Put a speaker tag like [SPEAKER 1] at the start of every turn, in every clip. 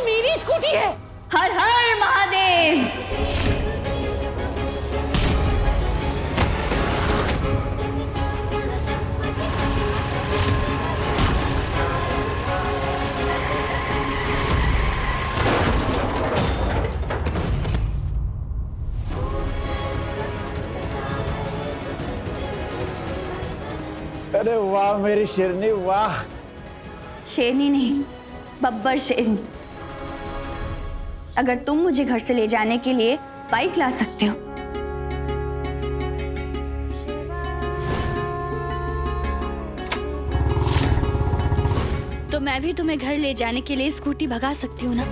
[SPEAKER 1] मेरी स्कूटी है।
[SPEAKER 2] हर हर महादेव।
[SPEAKER 3] अरे वाह मेरी शेरनी, वाह।
[SPEAKER 2] शेरनी नहीं, बब्बर शेरनी। अगर तुम मुझे घर से ले जाने के लिए बाइक ला सकते हो तो मैं भी तुम्हें घर ले जाने के लिए स्कूटी भगा सकती हूँ ना।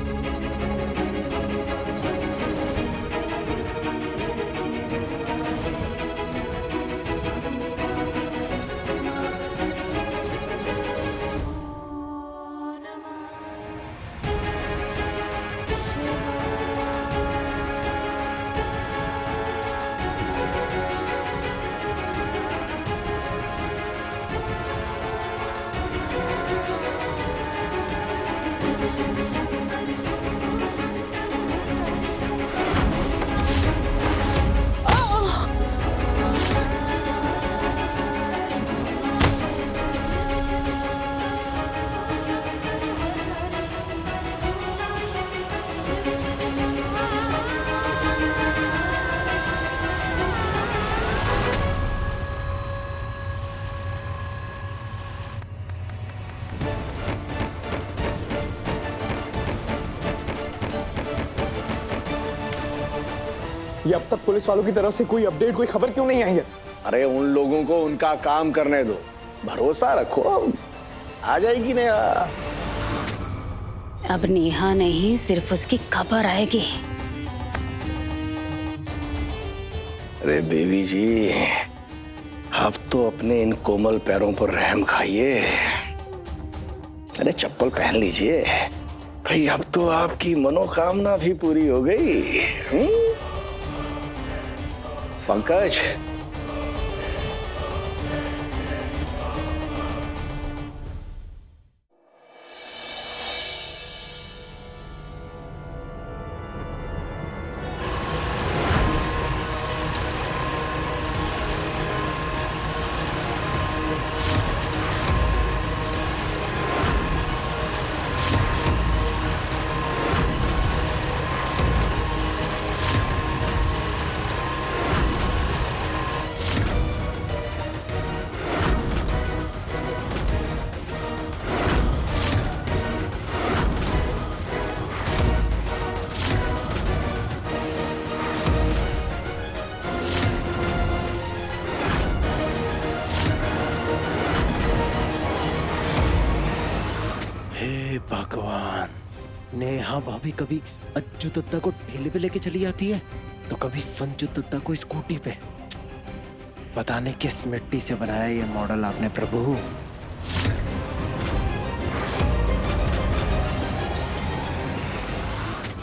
[SPEAKER 4] ये अब तक पुलिस वालों की तरफ से कोई अपडेट, कोई खबर क्यों नहीं आई है?
[SPEAKER 5] अरे उन लोगों को उनका काम करने दो, भरोसा रखो, आ जाएगी नेहा।
[SPEAKER 2] अब नेहा नहीं, सिर्फ उसकी खबर आएगी।
[SPEAKER 5] अरे बेबी जी, आप तो अपने इन कोमल पैरों पर रहम खाइए। अरे चप्पल पहन लीजिए भाई, अब तो आपकी मनोकामना भी पूरी हो गई। पंकज,
[SPEAKER 3] भगवान, नेहा भाभी कभी अज्जू दत्ता को ठेले पे लेके चली जाती है तो कभी संजू दत्ता को स्कूटी पे। पता नहीं किस मिट्टी से बनाया ये मॉडल आपने प्रभु।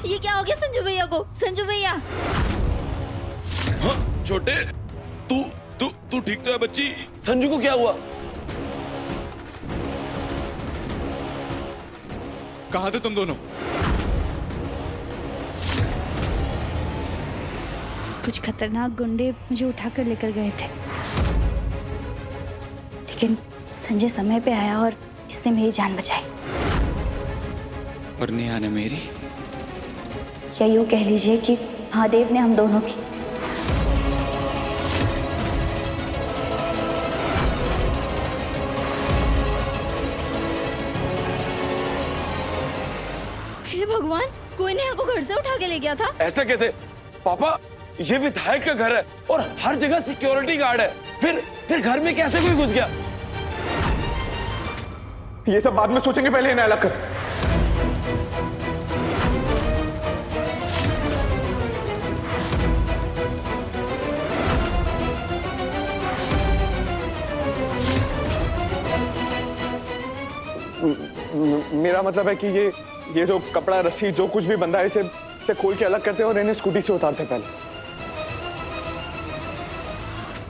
[SPEAKER 2] ये क्या हो गया संजू भैया को? संजू भैया,
[SPEAKER 6] हाँ छोटे, तू तू तू ठीक तो है बच्ची?
[SPEAKER 4] संजू को क्या हुआ?
[SPEAKER 6] कहाँ थे तुम दोनों?
[SPEAKER 2] कुछ खतरनाक गुंडे मुझे उठाकर लेकर गए थे, लेकिन संजय समय पे आया और इसने मेरी जान बचाई।
[SPEAKER 6] और नेहा ने मेरी?
[SPEAKER 2] या यूं कह लीजिए कि महादेव ने हम दोनों की। हे भगवान, कोई नेहा को घर से उठा के ले गया था।
[SPEAKER 4] ऐसा कैसे? पापा, ये विधायक का घर है और हर जगह सिक्योरिटी गार्ड है, फिर घर में कैसे कोई घुस गया? ये सब बाद में सोचेंगे, पहले इन्हें अलग कर। मेरा मतलब है कि ये जो कपड़ा, रस्सी, जो कुछ भी बंधा है, इसे खोल के अलग करते हैं और इन्हें स्कूटी से उतारते हैं पहले।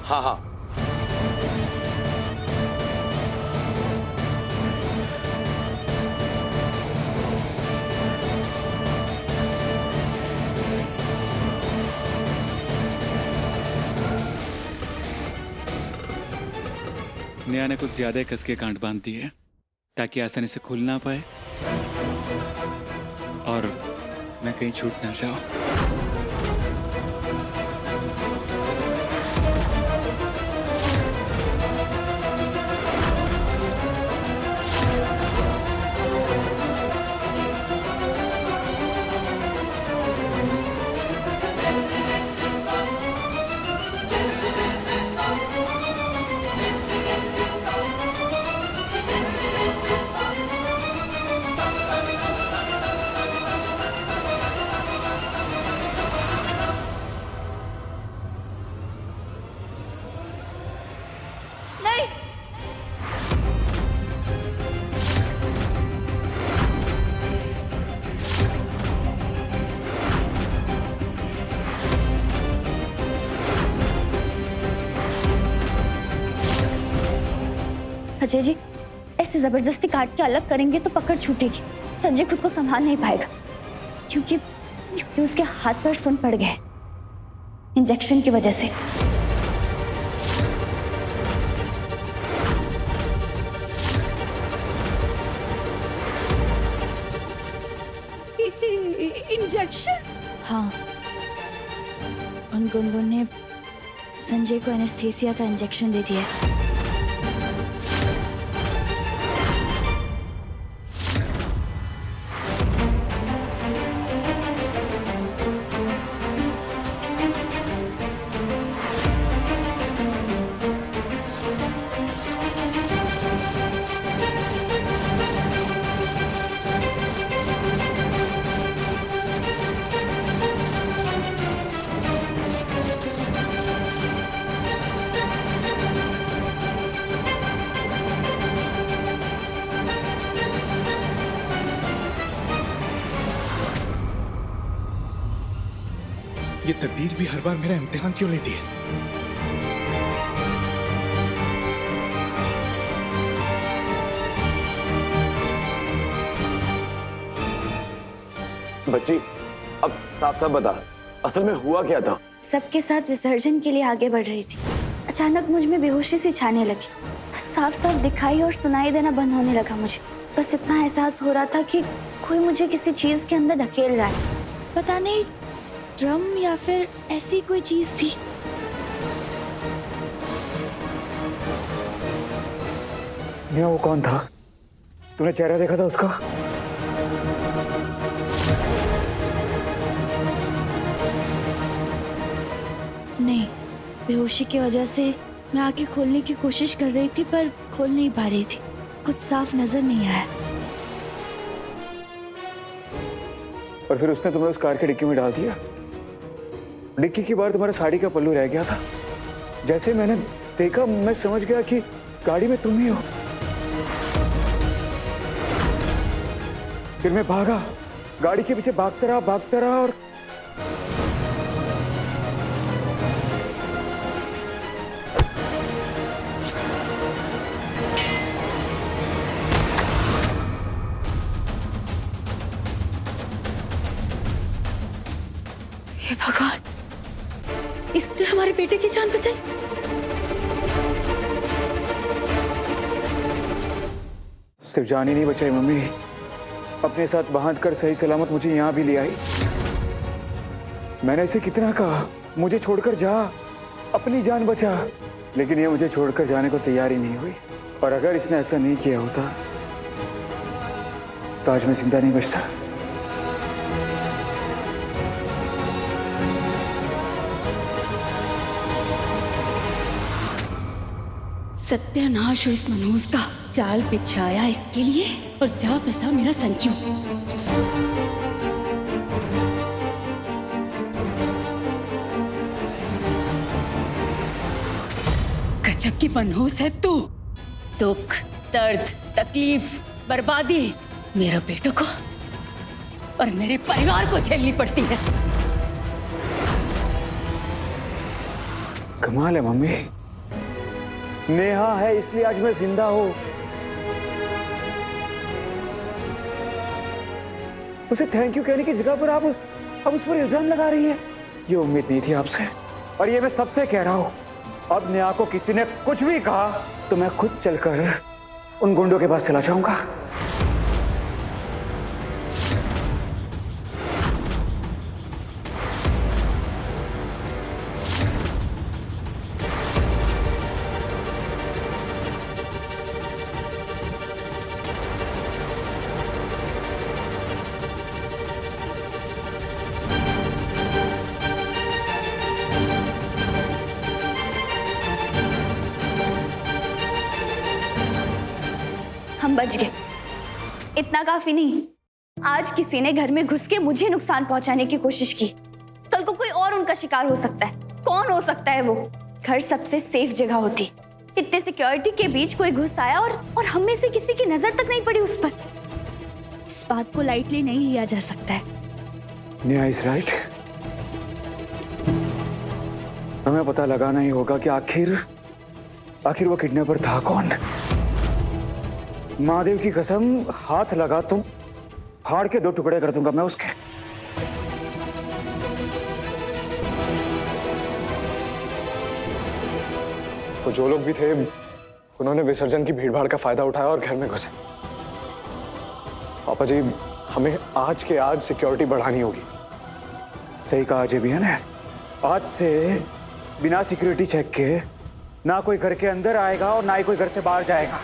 [SPEAKER 4] हाँ हाँ,
[SPEAKER 1] नेहा ने कुछ ज्यादा कस के गांठ बांध दी है ताकि आसानी से खुल ना पाए और मैं कहीं छूट ना जाऊं।
[SPEAKER 2] नहीं, अजय जी, ऐसे जबरदस्ती काट के अलग करेंगे तो पकड़ छूटेगी। संजय खुद को संभाल नहीं पाएगा क्योंकि उसके हाथ पर सुन पड़ गए इंजेक्शन की वजह से। इंजेक्शन? हाँ, उन गुंडों ने संजय को एनेस्थीसिया का इंजेक्शन दे दिया है।
[SPEAKER 1] ये तकदीर भी हर बार मेरा इम्तिहान क्यों लेती है?
[SPEAKER 4] बच्ची, अब साफ साफ बता, असल में हुआ क्या था?
[SPEAKER 2] सबके साथ विसर्जन के लिए आगे बढ़ रही थी। अचानक मुझ में बेहोशी सी छाने लगी। साफ साफ दिखाई और सुनाई देना बंद होने लगा मुझे। बस इतना एहसास हो रहा था कि कोई मुझे किसी चीज के अंदर धकेल रहा है। पता नहीं ड्रम या फिर ऐसी कोई चीज थी।
[SPEAKER 5] नेहा, वो कौन था? तूने चेहरा देखा था उसका?
[SPEAKER 2] नहीं, बेहोशी की वजह से मैं आंखें खोलने की कोशिश कर रही थी पर खोल नहीं पा रही थी। कुछ साफ नजर नहीं आया।
[SPEAKER 5] और फिर उसने तुम्हें उस कार की डिक्की में डाल दिया। डिक्की की बार तुम्हारा साड़ी का पल्लू रह गया था। जैसे मैंने देखा मैं समझ गया कि गाड़ी में तुम ही हो। फिर मैं भागा, गाड़ी के पीछे भागता रहा और
[SPEAKER 2] हे भगवान, इसने हमारे बेटे की जान बचाई।
[SPEAKER 5] सिर्फ जान ही नहीं बचाई मम्मी, अपने साथ बांध कर सही सलामत मुझे यहाँ भी ले आई। मैंने इसे कितना कहा मुझे छोड़कर जा, अपनी जान बचा, लेकिन ये मुझे छोड़कर जाने को तैयार ही नहीं हुई। और अगर इसने ऐसा नहीं किया होता तो आज मैं जिंदा नहीं बचता।
[SPEAKER 2] सत्यानाश हो इस मनहूस का। जाल बिछाया इसके लिए और जा बसा मेरा संजू। गजब की मनहूस है तू। दुख, दर्द, तकलीफ, बर्बादी मेरे बेटों को और मेरे परिवार को झेलनी पड़ती है।
[SPEAKER 5] कमाल है मम्मी, नेहा है इसलिए आज मैं जिंदा हूं। उसे थैंक यू कहने की जगह पर आप अब उस पर इल्जाम लगा रही है। ये उम्मीद नहीं थी आपसे, और ये मैं सबसे कह रहा हूं। अब नेहा को किसी ने कुछ भी कहा
[SPEAKER 7] तो मैं खुद चलकर उन गुंडों के पास चला जाऊंगा।
[SPEAKER 2] हम बच गए। इतना काफी नहीं, आज किसी ने घर में घुस के मुझे नुकसान पहुंचाने की कोशिश की। कल को कोई और उनका शिकार हो सकता है। कौन हो सकता है वो? घर सबसे सेफ जगह होती, इतने सिक्योरिटी के बीच कोई घुस आया और हम में से किसी की नजर तक नहीं पड़ी उस पर। इस बात को लाइटली नहीं लिया जा सकता है।
[SPEAKER 7] Neha is right. हमें पता लगाना ही होगा कि आखिर वो किडनैपर था कौन। महादेव की कसम, हाथ लगा तुम फाड़ के 2 टुकड़े कर दूंगा मैं उसके।
[SPEAKER 8] तो जो लोग भी थे उन्होंने विसर्जन की भीड़भाड़ का फायदा उठाया और घर में घुसे। पापा जी, हमें आज के आज सिक्योरिटी बढ़ानी होगी।
[SPEAKER 7] सही कहा अजय भी है ना, आज से बिना सिक्योरिटी चेक के ना कोई घर के अंदर आएगा और ना ही कोई घर से बाहर जाएगा।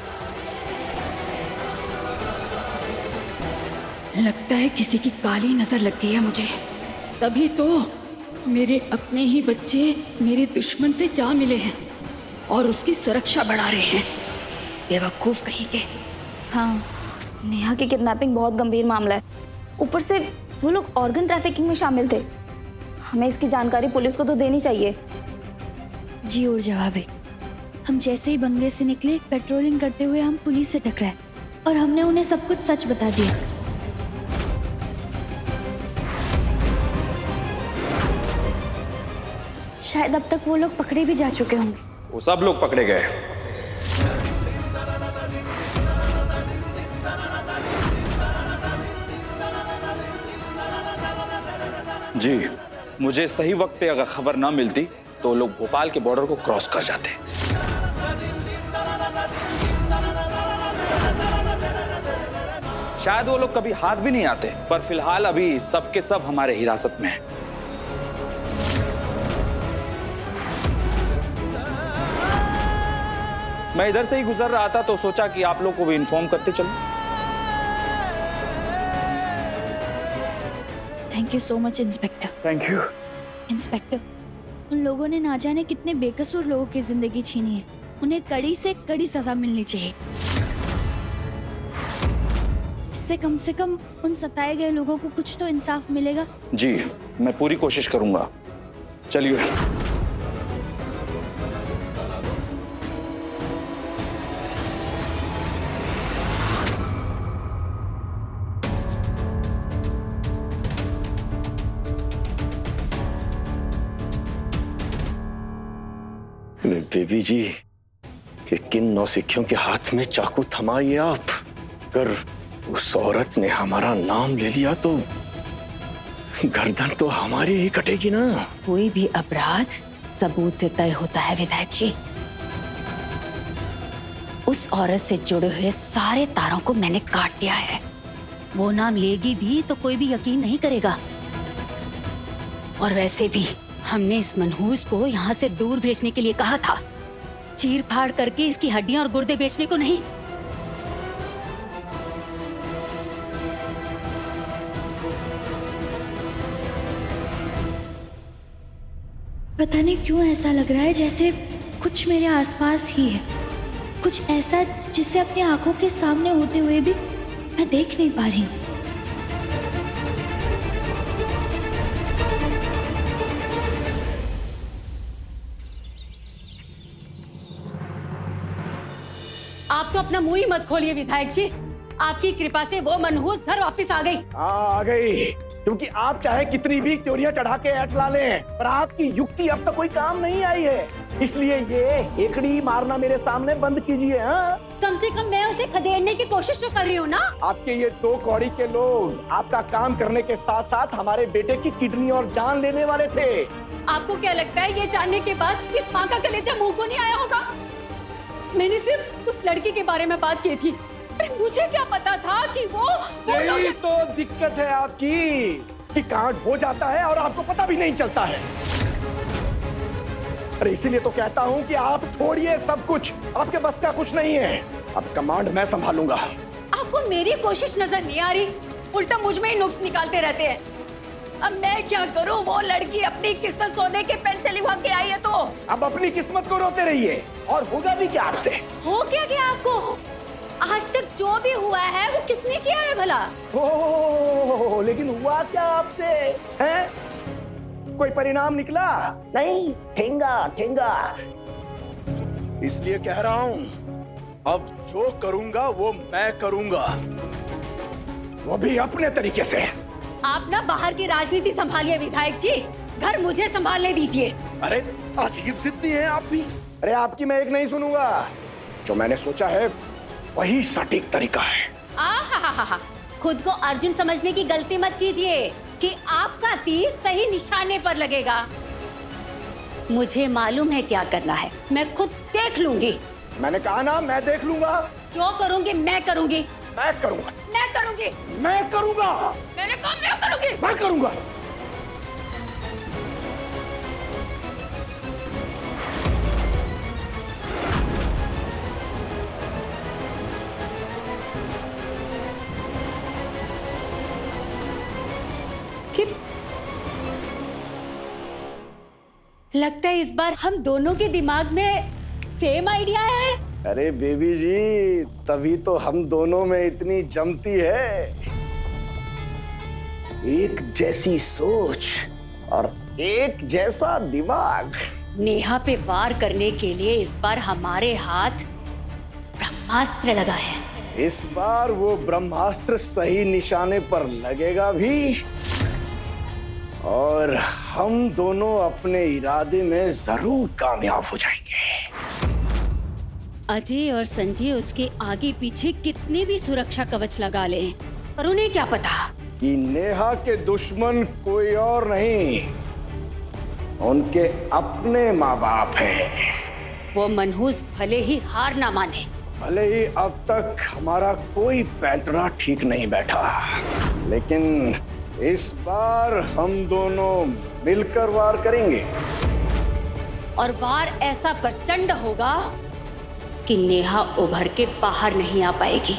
[SPEAKER 9] लगता है किसी की काली नजर लग गई है मुझे। तभी तो मेरे अपने ही बच्चे मेरे दुश्मन से जा मिले हैं और उसकी सुरक्षा बढ़ा रहे हैं। बेवकूफ कहीं के।
[SPEAKER 2] हाँ, नेहा की किडनैपिंग बहुत गंभीर मामला है। ऊपर से वो लोग ऑर्गन ट्रैफिकिंग में शामिल थे। हमें इसकी जानकारी पुलिस को तो देनी चाहिए। जी और जवाब है। हम जैसे ही बंगले से निकले, पेट्रोलिंग करते हुए हम पुलिस से टकराए और हमने उन्हें सब कुछ सच बता दिया। शायद अब तक वो लोग पकड़े भी जा चुके होंगे।
[SPEAKER 4] वो सब लोग पकड़े गए। जी, मुझे सही वक्त पे अगर खबर ना मिलती तो लोग भोपाल के बॉर्डर को क्रॉस कर जाते। शायद वो लोग कभी हाथ भी नहीं आते, पर फिलहाल अभी सबके सब हमारे हिरासत में हैं। मैं इधर से ही गुजर रहा था तो सोचा कि आप लोग को भी इन्फॉर्म करते चलूं।
[SPEAKER 2] Thank you so much inspector.
[SPEAKER 7] Thank you
[SPEAKER 2] inspector, उन लोगों ने ना जाने कितने बेकसूर लोगों की जिंदगी छीनी है। उन्हें कड़ी से कड़ी सजा मिलनी चाहिए। इससे कम से कम उन सताए गए लोगों को कुछ तो इंसाफ मिलेगा।
[SPEAKER 4] जी, मैं पूरी कोशिश करूंगा। चलिए।
[SPEAKER 5] बेबी जी, ये किन नौसिखियों के हाथ में चाकू थमा ये आप? अगर उस औरत ने हमारा नाम ले लिया तो गर्दन तो हमारी ही कटेगी ना।
[SPEAKER 9] कोई भी अपराध सबूत से तय होता है विधायक जी। उस औरत से जुड़े हुए सारे तारों को मैंने काट दिया है। वो नाम लेगी भी तो कोई भी यकीन नहीं करेगा। और वैसे भी हमने इस मनहूस को यहाँ से दूर भेजने के लिए कहा था, चीर फाड़ करके इसकी हड्डियां और गुर्दे बेचने को नहीं।
[SPEAKER 2] पता नहीं क्यों ऐसा लग रहा है जैसे कुछ मेरे आसपास ही है। कुछ ऐसा जिसे अपनी आंखों के सामने होते हुए भी मैं देख नहीं पा रही हूँ।
[SPEAKER 9] आप तो अपना मुंह ही मत खोलिए विधायक जी। आपकी कृपा से वो मनहूस घर वापस आ गई।
[SPEAKER 5] आ गई, क्योंकि आप चाहे कितनी भी त्योरियां चढ़ा के ऐट ला लें, पर आपकी युक्ति अब तक कोई काम नहीं आई है। इसलिए ये हेकड़ी मारना मेरे सामने बंद कीजिए। हाँ,
[SPEAKER 9] कम से कम मैं उसे खदेड़ने की कोशिश तो कर रही हूँ ना।
[SPEAKER 5] आपके ये 2 कौड़ी के लोग आपका काम करने के साथ साथ हमारे बेटे की किडनी और जान लेने वाले थे।
[SPEAKER 9] आपको क्या लगता है ये जानने के बाद इस माँ का कलेजा मुंह को नहीं आया होगा? मैंने सिर्फ उस लड़की के बारे में बात की थी। अरे मुझे क्या पता था कि वो
[SPEAKER 5] यही तो दिक्कत है आपकी कि कांड हो जाता है और आपको पता भी नहीं चलता है। अरे इसीलिए तो कहता हूं कि आप छोड़िए सब कुछ, आपके बस का कुछ नहीं है। अब कमांड मैं संभालूंगा।
[SPEAKER 9] आपको मेरी कोशिश नजर नहीं आ रही, उल्टा मुझ में ही नुक्स निकालते रहते हैं। अब मैं क्या करूं? वो लड़की अपनी किस्मत सोने के पेन से लिखवा के आई है तो
[SPEAKER 5] अब अपनी किस्मत को रोते रहिए और होगा भी क्या आपसे।
[SPEAKER 9] हो क्या गया आपको? आज तक जो भी हुआ है वो किसने किया है भला?
[SPEAKER 5] ओ, लेकिन हुआ क्या आपसे हैं? कोई परिणाम निकला नहीं? ठेंगा ठेंगा। इसलिए कह रहा हूं, अब जो करूंगा वो मैं करूंगा, वो भी अपने तरीके से।
[SPEAKER 9] आप ना बाहर की राजनीति संभालिए विधायक जी, घर मुझे संभालने दीजिए।
[SPEAKER 5] अरे अजीब जिद्दी हैं आप भी। अरे आपकी मैं एक नहीं सुनूंगा, जो मैंने सोचा है वही सटीक तरीका है।
[SPEAKER 9] आहा, खुद को अर्जुन समझने की गलती मत कीजिए कि आपका तीर सही निशाने पर लगेगा। मुझे मालूम है क्या करना है, मैं खुद देख लूंगी।
[SPEAKER 5] मैंने कहा ना, मैं देख लूंगा।
[SPEAKER 9] जो करूंगी मैं करूंगी।
[SPEAKER 5] मैं करूंगा।
[SPEAKER 9] मैं करूंगी।
[SPEAKER 5] मैं करूंगा।
[SPEAKER 9] मैंने कहा मैं करूंगी।
[SPEAKER 5] मैं करूंगा।
[SPEAKER 9] लगता है इस बार हम दोनों के दिमाग में सेम आइडिया है।
[SPEAKER 5] अरे बेबी जी, तभी तो हम दोनों में इतनी जमती है। एक जैसी सोच और एक जैसा दिमाग।
[SPEAKER 9] नेहा पे वार करने के लिए इस बार हमारे हाथ ब्रह्मास्त्र लगा है।
[SPEAKER 5] इस बार वो ब्रह्मास्त्र सही निशाने पर लगेगा भी और हम दोनों अपने इरादे में जरूर कामयाब हो जाएंगे।
[SPEAKER 9] अजय और संजय उसके आगे पीछे कितने भी सुरक्षा कवच लगा लें, पर उन्हें क्या पता
[SPEAKER 5] कि नेहा के दुश्मन कोई और नहीं, उनके अपने माँ बाप हैं।
[SPEAKER 9] वो मनहूस भले ही हार ना माने,
[SPEAKER 5] भले ही अब तक हमारा कोई पैंतरा ठीक नहीं बैठा, लेकिन इस बार हम दोनों मिलकर वार करेंगे।
[SPEAKER 9] और वार ऐसा प्रचंड होगा कि नेहा उभर के बाहर नहीं आ पाएगी।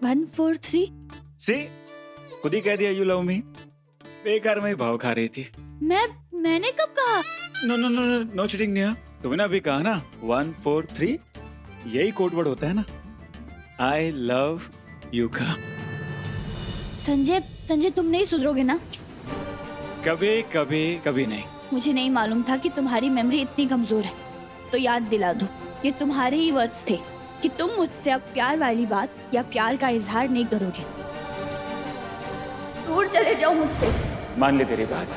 [SPEAKER 2] One four three.
[SPEAKER 1] सी खुद ही कह दिया यू लव मी। बेकार में ही भाव खा रही थी।
[SPEAKER 2] मैंने कब कहा?
[SPEAKER 1] No no no no no cheating Neha, तुमने ना अभी कहा ना 1 4 3, यही कोड वर्ड होता है ना, आई लव यू का।
[SPEAKER 2] संजय तुम नहीं सुधरोगे ना?
[SPEAKER 1] कभी कभी कभी नहीं।
[SPEAKER 2] मुझे नहीं मालूम था कि तुम्हारी मेमोरी इतनी कमजोर है, तो याद दिला दो, ये तुम्हारे ही वर्ड्स थे कि तुम मुझसे अब प्यार वाली बात या प्यार का इजहार नहीं करोगे। दूर चले जाओ मुझसे।
[SPEAKER 1] मान ले तेरी बात,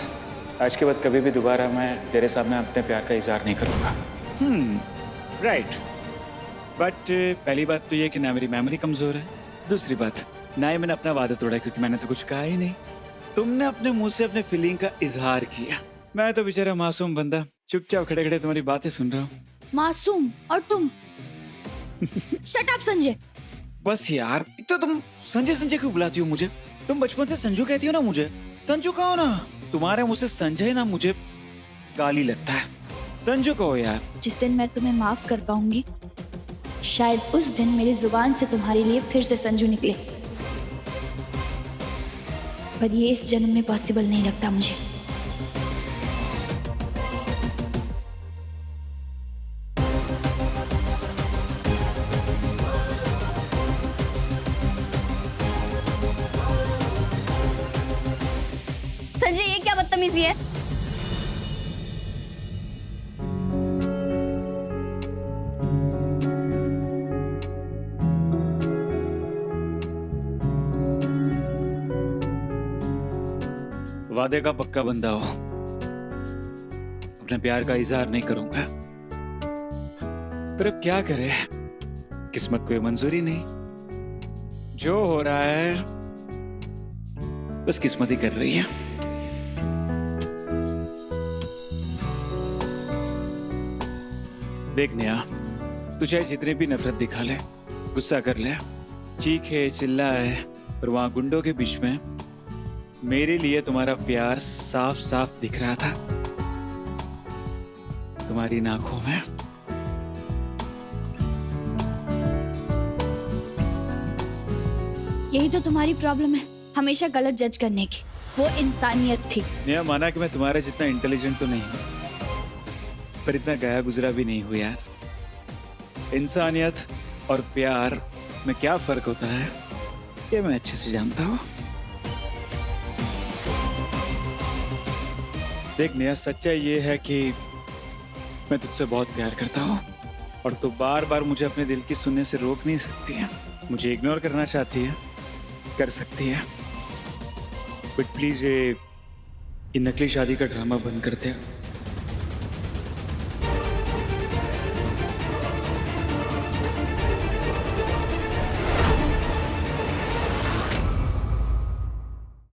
[SPEAKER 1] आज के बाद कभी भी दोबारा मैं तेरे सामने अपने प्यार का इजहार नहीं करूंगा। राइट, बट पहली बात तो ये कि ना मेरी मेमोरी कमजोर है, दूसरी बात ना ही मैंने अपना वादा तोड़ा क्योंकि मैंने तो कुछ कहा ही नहीं। तुमने अपने मुंह से अपने फीलिंग का इजहार किया, मैं तो बेचारा मासूम बंदा चुपचाप खड़े खड़े तुम्हारी बातें सुन रहा हूँ।
[SPEAKER 2] मासूम और तुम? Shut up Sanjay.
[SPEAKER 1] बस यार, एक तो तुम संजय संजय क्यों बुलाती हो मुझे? तुम बचपन से संजू कहती हो ना मुझे, संजू कहो ना। तुम्हारे मुझसे संजय ना मुझे गाली लगता है, संजू कहो यार।
[SPEAKER 2] जिस दिन मैं तुम्हें माफ कर पाऊंगी, शायद उस दिन मेरी जुबान से तुम्हारे लिए फिर से संजू निकले, पर ये इस जन्म में पॉसिबल नहीं लगता मुझे। संजय, ये क्या बदतमीजी है?
[SPEAKER 1] वादे का पक्का बंदा हो, अपने प्यार का इजहार नहीं करूंगा। पर अब क्या करे, किस्मत को ये मंजूरी नहीं। जो हो रहा है बस किस्मत ही कर रही है। देख नेहा, तू चाहे जितने भी नफरत दिखा ले, गुस्सा कर ले, चीखे चिल्लाए, पर वहां गुंडों के बीच में मेरे लिए तुम्हारा प्यार साफ साफ दिख रहा था, तुम्हारी आंखों में।
[SPEAKER 2] यही तो तुम्हारी प्रॉब्लम है, हमेशा गलत जज करने की। वो इंसानियत थी।
[SPEAKER 1] नेहा, माना कि मैं तुम्हारे जितना इंटेलिजेंट तो नहीं हूं, पर इतना गया गुजरा भी नहीं हूं यार। इंसानियत और प्यार में क्या फर्क होता है ये मैं अच्छे से जानता हूं। देख नेहा, सच्चाई ये है कि मैं तुझसे बहुत प्यार करता हूं और तू बार बार मुझे अपने दिल की सुनने से रोक नहीं सकती है। मुझे इग्नोर करना चाहती है, कर सकती है, बट प्लीज ये नकली शादी का ड्रामा बंद करते हो।